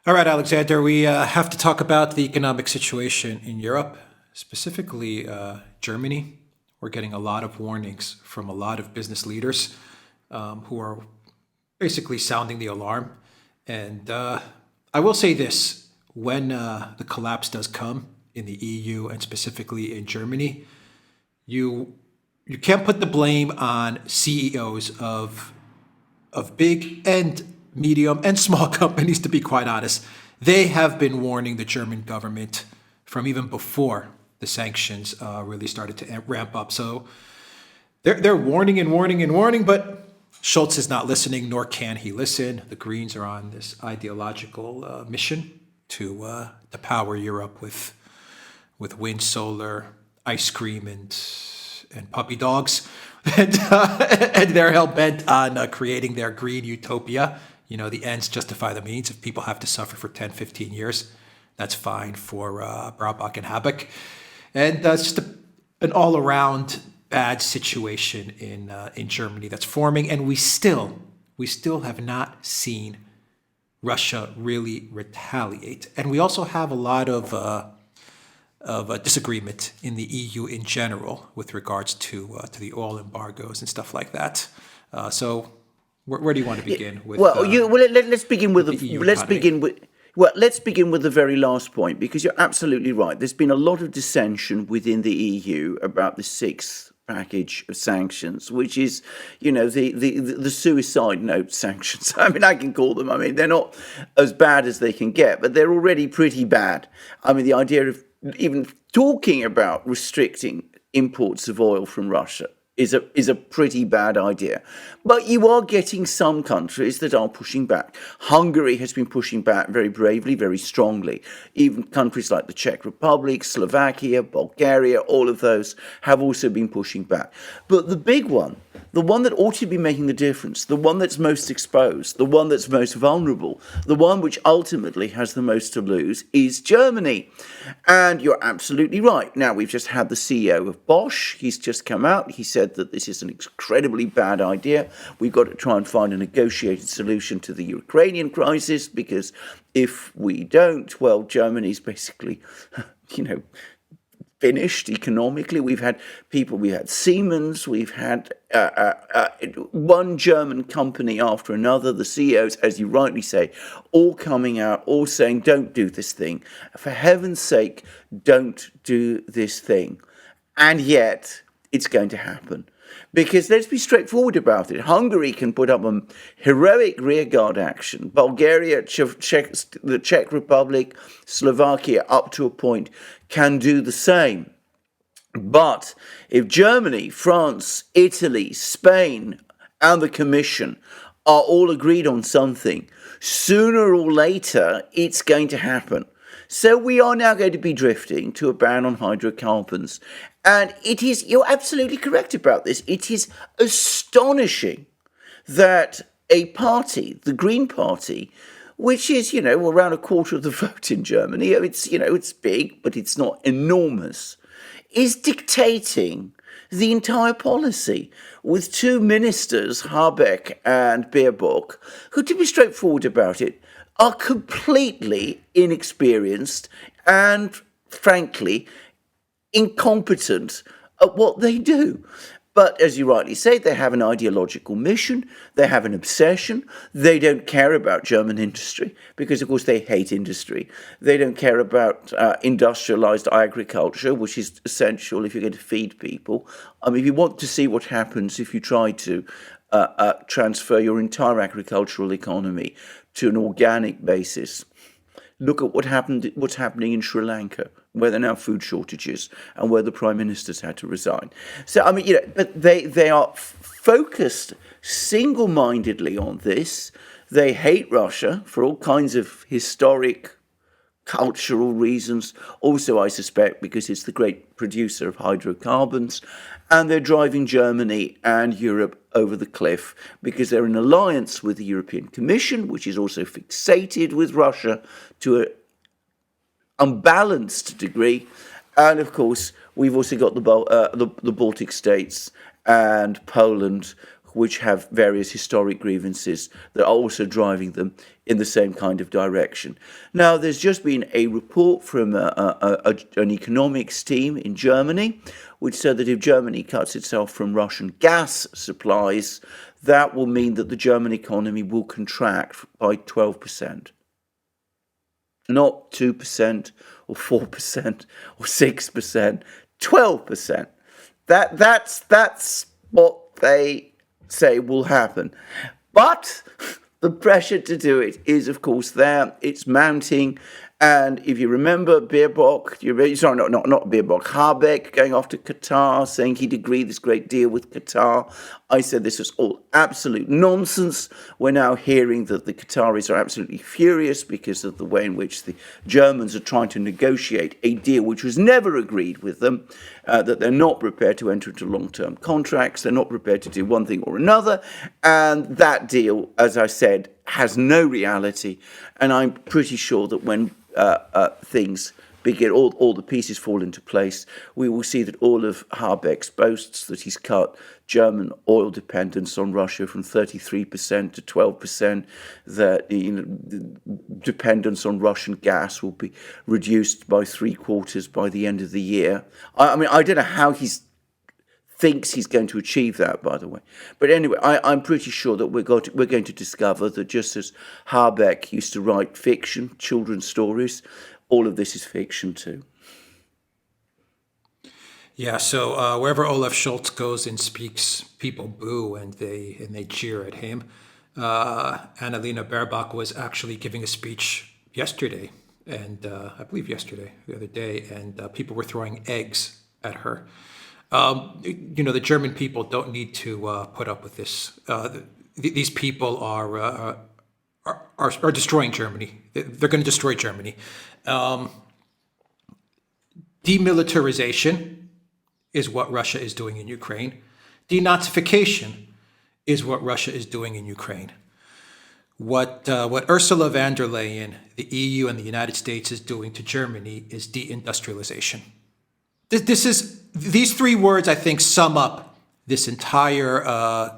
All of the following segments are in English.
All right, Alexander, we have to talk about the economic situation in Europe, specifically Germany. We're getting a lot of warnings from a lot of business leaders who are basically sounding the alarm. And I will say this, when the collapse does come in the EU and specifically in Germany, you you can't put the blame on CEOs of big and medium and small companies, to be quite honest. They have been warning the German government from even before the sanctions really started to ramp up. So they're warning and warning and warning, but Schultz is not listening, nor can he listen. The Greens are on this ideological mission to power Europe with wind, solar, ice cream, and puppy dogs, and they're hell bent on creating their green utopia. You know, the ends justify the means. If people have to suffer for 10, 15 years, that's fine for Braubach and Habeck. And it's just an all-around bad situation in Germany that's forming, and we still have not seen Russia really retaliate. And we also have a lot of a disagreement in the EU in general with regards to the oil embargoes and stuff like that. So, where do you want to begin with? Let's begin with the EU let's economy? begin with let's begin with the very last point, because you're absolutely right. There's been a lot of dissension within the EU about the sixth package of sanctions, which is, the suicide note sanctions. I mean, I can call them. I mean, they're not as bad as they can get, but they're already pretty bad. I mean, the idea of even talking about restricting imports of oil from Russia is a pretty bad idea. But you are getting some countries that are pushing back. Hungary has been pushing back very bravely, very strongly. Even countries like the Czech Republic, Slovakia, Bulgaria, all of those have also been pushing back. But the big one, the one that ought to be making the difference, the one that's most exposed, the one that's most vulnerable, the one which ultimately has the most to lose, is Germany. And you're absolutely right. Now, we've just had the CEO of Bosch. He's just come out. He said that this is an incredibly bad idea. We've got to try and find a negotiated solution to the Ukrainian crisis, because if we don't, well, Germany's basically, finished economically. We've had Siemens, we've had one German company after another, the CEOs, as you rightly say, all coming out, all saying, don't do this thing. For heaven's sake, don't do this thing. And yet, it's going to happen. Because let's be straightforward about it. Hungary can put up a heroic rearguard action. Bulgaria, the Czech Republic, Slovakia, up to a point, can do the same. But if Germany, France, Italy, Spain, and the Commission are all agreed on something, sooner or later, it's going to happen. So we are now going to be drifting to a ban on hydrocarbons. And you're absolutely correct about this. It is astonishing that a party, the Green Party, which is, around a quarter of the vote in Germany, it's big, but it's not enormous, is dictating the entire policy with two ministers, Habeck and Baerbock, who, to be straightforward about it, are completely inexperienced and, frankly, incompetent at what they do. But as you rightly say, they have an ideological mission, they have an obsession, they don't care about German industry, because of course they hate industry. They don't care about industrialized agriculture, which is essential if you're going to feed people. I mean, if you want to see what happens if you try to transfer your entire agricultural economy to an organic basis, look at what's happening in Sri Lanka, where there are now food shortages and where the prime ministers had to resign. So, I mean, but they are focused single-mindedly on this. They hate Russia for all kinds of historic, cultural reasons. Also, I suspect, because it's the great producer of hydrocarbons. And they're driving Germany and Europe over the cliff because they're in alliance with the European Commission, which is also fixated with Russia to an unbalanced degree. And of course, we've also got the Baltic states and Poland, which have various historic grievances that are also driving them in the same kind of direction. Now, there's just been a report from an economics team in Germany, which said that if Germany cuts itself from Russian gas supplies, that will mean that the German economy will contract by 12%. Not 2% or 4% or 6%, 12%. That's what they say will happen. But the pressure to do it is, of course, there. It's mounting. And if you remember Baerbock, not Baerbock, Habeck going off to Qatar, saying he'd agreed this great deal with Qatar. I said this was all absolute nonsense. We're now hearing that the Qataris are absolutely furious because of the way in which the Germans are trying to negotiate a deal which was never agreed with them, that they're not prepared to enter into long-term contracts, they're not prepared to do one thing or another, and that deal, as I said, has no reality. And I'm pretty sure that when things begin, all the pieces fall into place, we will see that all of Habeck's boasts that he's cut German oil dependence on Russia from 33% to 12%, that the dependence on Russian gas will be reduced by 3/4 by the end of the year. I mean, I don't know how thinks he's going to achieve that, by the way. But anyway, I'm pretty sure that we're going to discover that just as Habeck used to write fiction, children's stories, all of this is fiction too. Yeah, so wherever Olaf Scholz goes and speaks, people boo and they cheer at him. Annalena Baerbock was actually giving a speech yesterday, and I believe the other day, and people were throwing eggs at her. The German people don't need to put up with this. These people are destroying Germany. They're going to destroy Germany. Demilitarization is what Russia is doing in Ukraine. Denazification is what Russia is doing in Ukraine. What Ursula von der Leyen, the EU, and the United States is doing to Germany is deindustrialization. These three words, I think, sum up this entire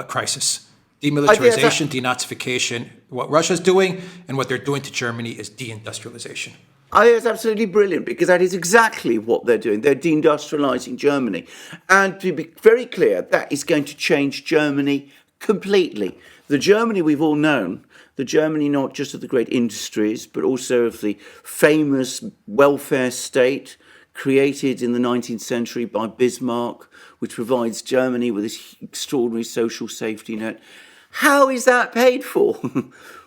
crisis. Demilitarization, denazification, what Russia's doing, and what they're doing to Germany is deindustrialization. I think it's absolutely brilliant, because that is exactly what they're doing. They're deindustrializing Germany. And to be very clear, that is going to change Germany completely. The Germany we've all known, the Germany not just of the great industries, but also of the famous welfare state created in the 19th century by Bismarck, which provides Germany with this extraordinary social safety net. How is that paid for?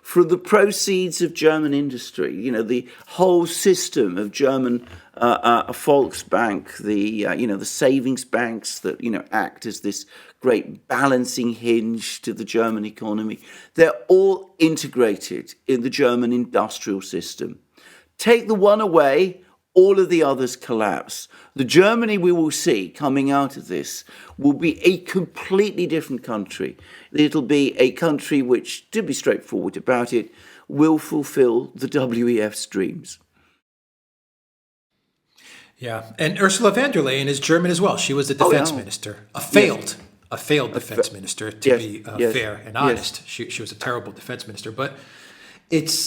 From the proceeds of German industry. The whole system of German Volksbank, the savings banks that act as this great balancing hinge to the German economy. They're all integrated in the German industrial system. Take the one away, all of the others collapse. The Germany we will see coming out of this will be a completely different country. It'll be a country which, to be straightforward about it, will fulfill the WEF's dreams. Yeah, and Ursula von der Leyen is German as well. She was the defense minister, a failed defense minister, to be fair and honest. Yes. She was a terrible defense minister, but it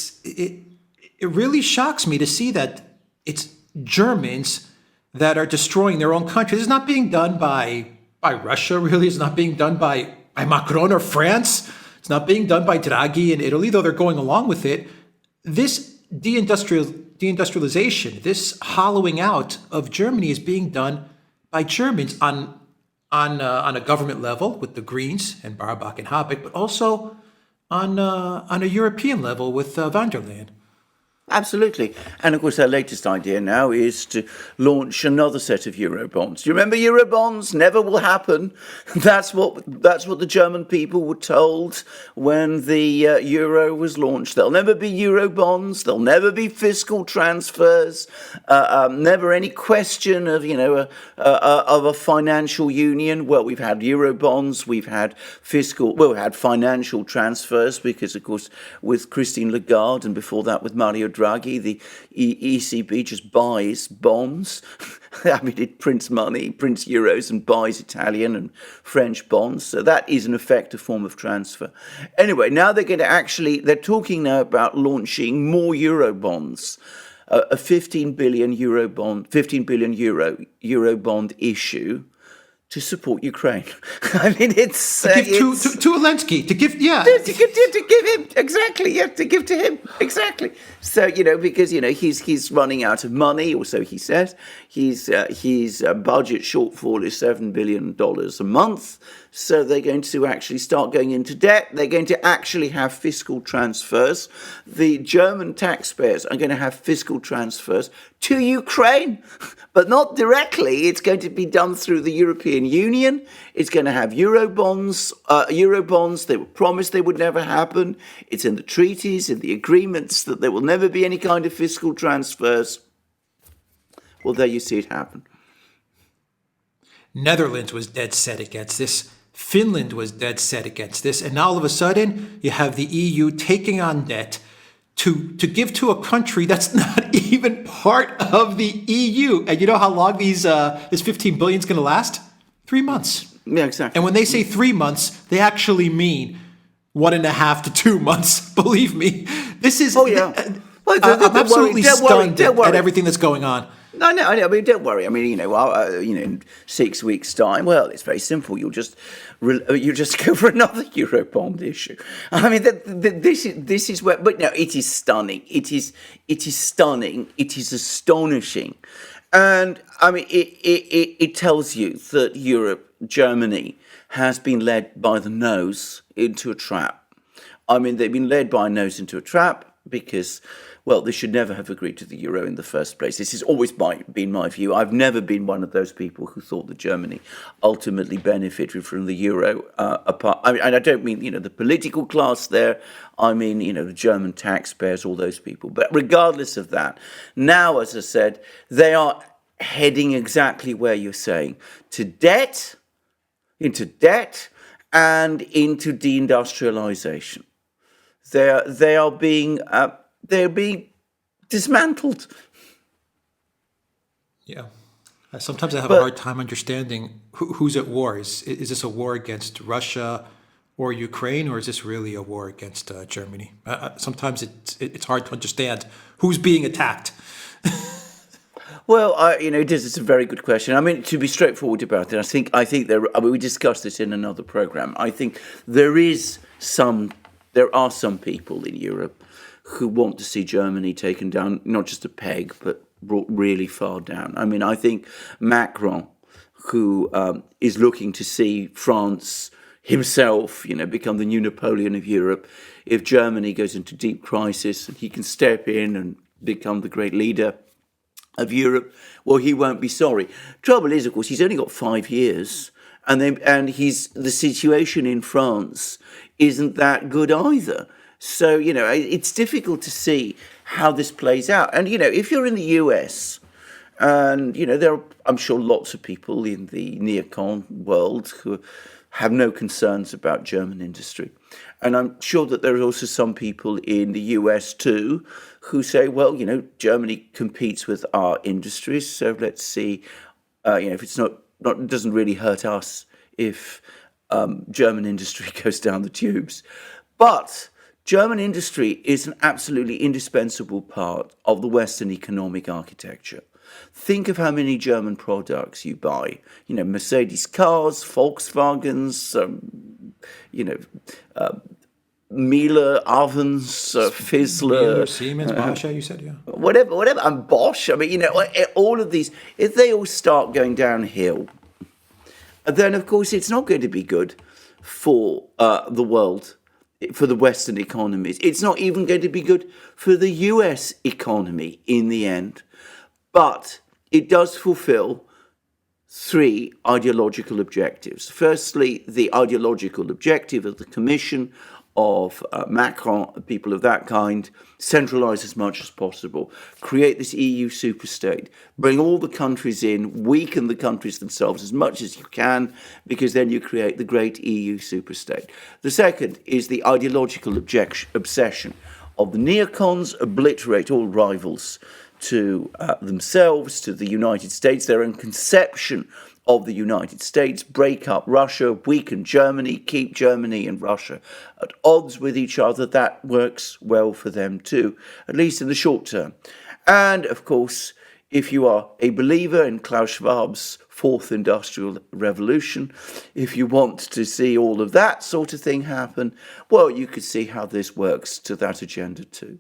really shocks me to see that it's Germans that are destroying their own country. This is not being done by Russia, really. It's not being done by Macron or France. It's not being done by Draghi in Italy, though they're going along with it. This deindustrialization, this hollowing out of Germany is being done by Germans on a government level with the Greens and Baerbock and Habeck, but also on a European level with von der Leyen. Absolutely. And of course, our latest idea now is to launch another set of Eurobonds. Do you remember Eurobonds? Never will happen. That's what the German people were told when the euro was launched. There'll never be Eurobonds. There'll never be fiscal transfers. Never any question of a financial union. Well, we've had Eurobonds. We've had financial transfers because, of course, with Christine Lagarde and before that with Mario Draghi, Draghi, the ECB just buys bonds. I mean, it prints money, prints euros, and buys Italian and French bonds. So that is in effect a form of transfer. Anyway, now they're talking now about launching more euro bonds. A 15 billion euro bond issue to support Ukraine. I mean, it's To give to Zelensky, to give, yeah. to give him exactly, yeah, to give to him exactly. So because he's running out of money, or so he says. His budget shortfall is $7 billion a month. So they're going to actually start going into debt. They're going to actually have fiscal transfers. The German taxpayers are going to have fiscal transfers to Ukraine, but not directly. It's going to be done through the European Union. It's going to have Eurobonds. They were promised they would never happen. It's in the treaties, in the agreements, that there will never be any kind of fiscal transfers. Well, there you see it happen. Netherlands was dead set against this. Finland was dead set against this. And now all of a sudden, you have the EU taking on debt to give to a country that's not even part of the EU. And you know how long this 15 billion is going to last? 3 months. Yeah, exactly. And when they say 3 months, they actually mean 1.5 to 2 months. Believe me. This is... Oh, yeah. I'm absolutely stunned at everything that's going on. I know. I mean, don't worry. I mean, in 6 weeks' time, well, it's very simple. You just go for another Eurobond issue. I mean, this is where. But no, it is stunning. It is stunning. It is astonishing, and I mean, it tells you that Europe, Germany, has been led by the nose into a trap. I mean, they've been led by a nose into a trap because, well, they should never have agreed to the euro in the first place. This has always been my view. I've never been one of those people who thought that Germany ultimately benefited from the euro. And I don't mean, the political class there. I mean, the German taxpayers, all those people. But regardless of that, now, as I said, they are heading exactly where you're saying, into debt, and into deindustrialization. They're being dismantled. Yeah. Sometimes I have a hard time understanding who's at war. Is this a war against Russia or Ukraine, or is this really a war against Germany? Sometimes it's hard to understand who's being attacked. Well, it's a very good question. I mean, to be straightforward about it, I think we discussed this in another program. I think there are some people in Europe who want to see Germany taken down, not just a peg, but brought really far down. I mean, I think Macron, who is looking to see France himself, become the new Napoleon of Europe, if Germany goes into deep crisis and he can step in and become the great leader of Europe, well, he won't be sorry. Trouble is, of course, he's only got 5 years, and the situation in France isn't that good either. So, it's difficult to see how this plays out. And, if you're in the US, and, there are, I'm sure, lots of people in the neocon world who have no concerns about German industry. And I'm sure that there are also some people in the US too who say, well, Germany competes with our industries, so let's see, if it's not it doesn't really hurt us if German industry goes down the tubes. But German industry is an absolutely indispensable part of the Western economic architecture. Think of how many German products you buy. Mercedes cars, Volkswagens, Miele ovens, Fizzler, Siemens, Bosch, you said, yeah. Whatever, and Bosch. I mean, all of these, if they all start going downhill, then of course it's not going to be good for the world, for the Western economies. It's not even going to be good for the US economy in the end. But it does fulfill 3 ideological objectives. Firstly, the ideological objective of the Commission, of Macron, people of that kind, centralise as much as possible, create this EU superstate, bring all the countries in, weaken the countries themselves as much as you can, because then you create the great EU superstate. The second is the ideological obsession of the neocons, obliterate all rivals to themselves, to the United States, their own conception of the United States, break up Russia, weaken Germany, keep Germany and Russia at odds with each other. That works well for them too, at least in the short term. And of course, if you are a believer in Klaus Schwab's fourth industrial revolution, if you want to see all of that sort of thing happen, well, you could see how this works to that agenda too.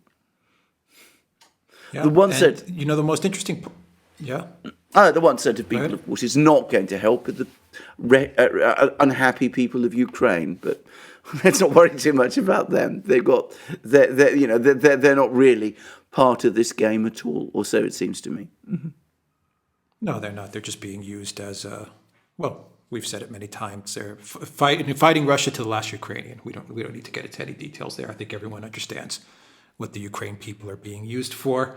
Yeah. The one And, set, the most interesting, yeah. the one set of people, of course, is not going to help with the unhappy people of Ukraine, but let's not worry too much about them. They're not really part of this game at all, or so it seems to me. No, they're not. They're just being used as well, we've said it many times. They're fighting Russia to the last Ukrainian. We don't need to get into any details there. I think everyone understands what the Ukraine people are being used for.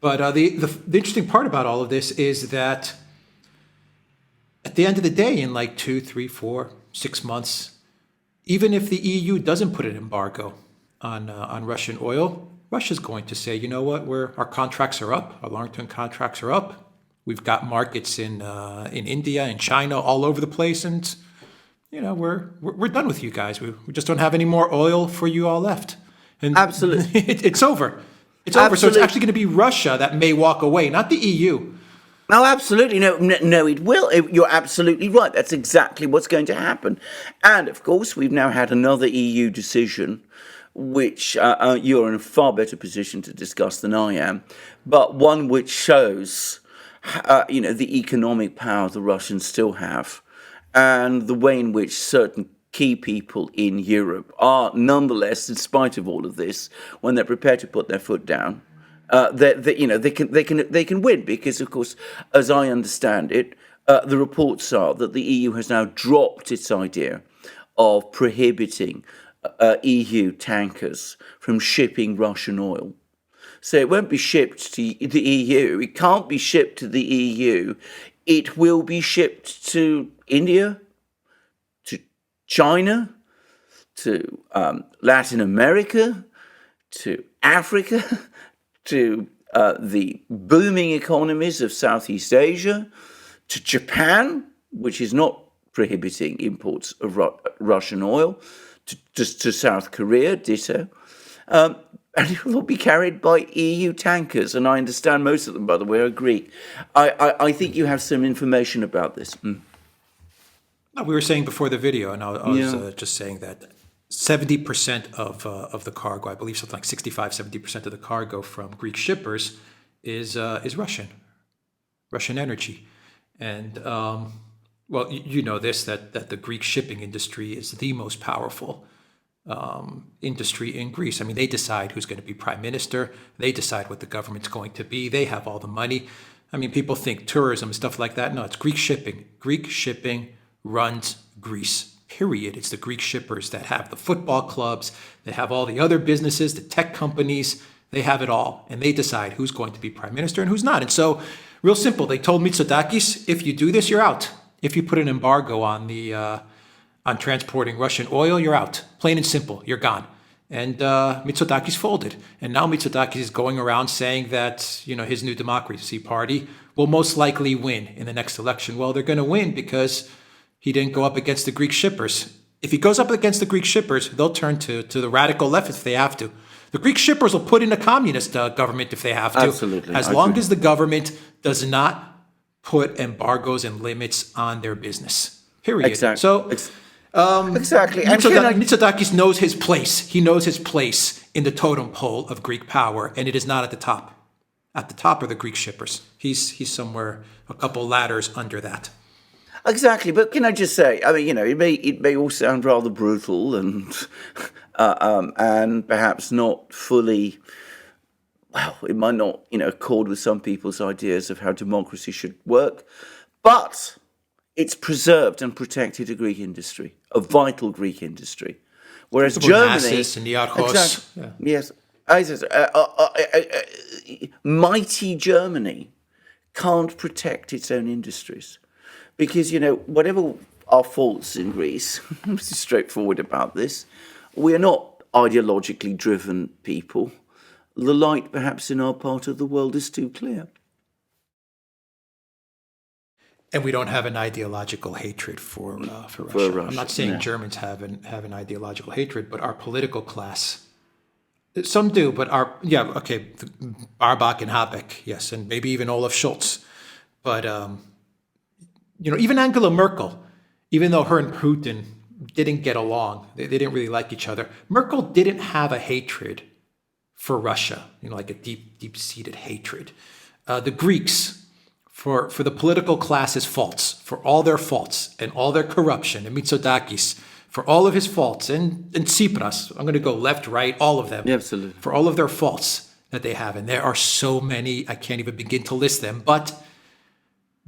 But the interesting part about all of this is that at the end of the day, in like 2, 3, 4, 6 months, even if the EU doesn't put an embargo on Russian oil, Russia's going to say, you know what, our contracts are up, our long-term contracts are up. We've got markets in India and China all over the place, and we're done with you guys. We just don't have any more oil for you all left. And Absolutely, it's over. It's over. So it's actually going to be Russia that may walk away, not the EU. No, absolutely. No, it will. You're absolutely right. That's exactly what's going to happen. And of course, we've now had another EU decision, which you're in a far better position to discuss than I am, but one which shows, the economic power the Russians still have, and the way in which certain key people in Europe are, nonetheless, in spite of all of this, when they're prepared to put their foot down, they can win, because, of course, as I understand it, the reports are that the EU has now dropped its idea of prohibiting EU tankers from shipping Russian oil. So it won't be shipped to the EU. It can't be shipped to the EU. It will be shipped to India, to China, to Latin America, to Africa, to the booming economies of Southeast Asia, to Japan, which is not prohibiting imports of Russian oil, to South Korea, ditto. And it will be carried by EU tankers, and I understand most of them, by the way, are Greek. I think you have some information about this. No, we were saying before the video, and I was just saying that 70% of the cargo, I believe something like 65-70% of the cargo from Greek shippers is Russian energy. And, well, you know this, that the Greek shipping industry is the most powerful industry in Greece. I mean, they decide who's going to be prime minister. They decide what the government's going to be. They have all the money. I mean, people think tourism and stuff like that. No, it's Greek shipping. Greek shipping runs Greece, period. It's the Greek shippers that have the football clubs. They have all the other businesses, the tech companies. They have it all. And they decide who's going to be prime minister and who's not. And so, real simple, they told Mitsotakis, if you do this, you're out. If you put an embargo on on transporting Russian oil, you're out. Plain and simple, you're gone. And Mitsotakis folded. And now Mitsotakis is going around saying that, his New Democracy Party will most likely win in the next election. Well, they're going to win because he didn't go up against the Greek shippers. If he goes up against the Greek shippers, they'll turn to the radical left if they have to. The Greek shippers will put in a communist government if they have to. Absolutely. As long as the government does not put embargoes and limits on their business. Period. Exactly. So, exactly. And Mitsotakis knows his place. He knows his place in the totem pole of Greek power, and it is not at the top. At the top are the Greek shippers. He's somewhere a couple ladders under that. Exactly, but can I just say? I mean, it may all sound rather brutal and perhaps not fully. Well, it might not, accord with some people's ideas of how democracy should work, but it's preserved and protected a Greek industry, a vital Greek industry, whereas Germany, and the Archos, exactly, yes, mighty Germany can't protect its own industries. Because, whatever our faults in Greece, I'm straightforward about this, we are not ideologically driven people. the light perhaps in our part of the world is too clear. And we don't have an ideological hatred for Russia. For Russia, I'm not saying no. Germans have an ideological hatred, but our political class, some do, but Baerbock and Habeck, yes, and maybe even Olaf Scholz. But, even Angela Merkel, even though her and Putin didn't get along, they didn't really like each other, Merkel didn't have a hatred for Russia, like a deep-seated hatred. The Greeks, for the political class's faults, for all their faults and all their corruption, and Mitsotakis, for all of his faults, and Tsipras, I'm going to go left, right, all of them. Yeah, absolutely. For all of their faults that they have. And there are so many, I can't even begin to list them. But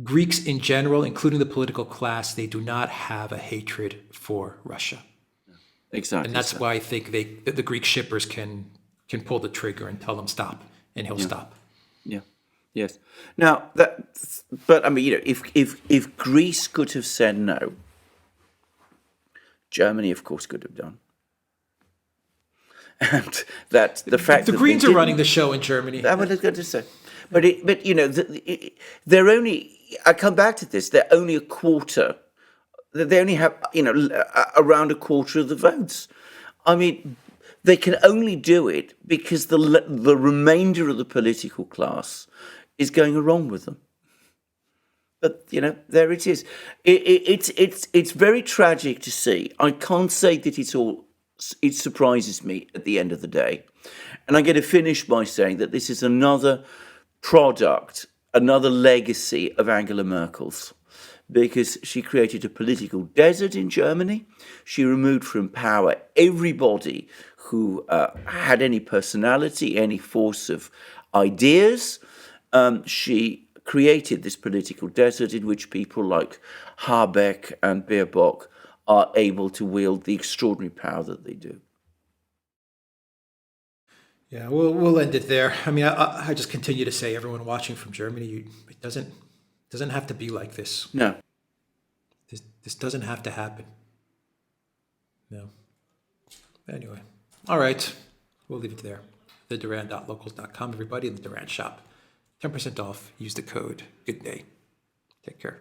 Greeks in general, including the political class, they do not have a hatred for Russia. Exactly. And that's why I think the Greek shippers can pull the trigger and tell him stop, and he'll stop. Yeah. Yes. Now but I mean, if Greece could have said no, Germany, of course, could have done. And that the fact the that Greens are running the show in Germany. I was going to say, but they're only. I come back to this. They're only a quarter. They only have around a quarter of the votes. I mean, they can only do it because the remainder of the political class is going along with them. But there it is. It's very tragic to see. I can't say that it surprises me at the end of the day. And I'm going to finish by saying that this is another product, another legacy of Angela Merkel's, because she created a political desert in Germany. She removed from power everybody who had any personality, any force of ideas. She created this political desert in which people like Habeck and Baerbock are able to wield the extraordinary power that they do. Yeah, we'll end it there. I mean, I just continue to say, everyone watching from Germany, it doesn't have to be like this. No. This doesn't have to happen. No. Anyway, all right, we'll leave it there. TheDuran.locals.com, everybody, in the Duran shop. 10% off. Use the code. Good day. Take care.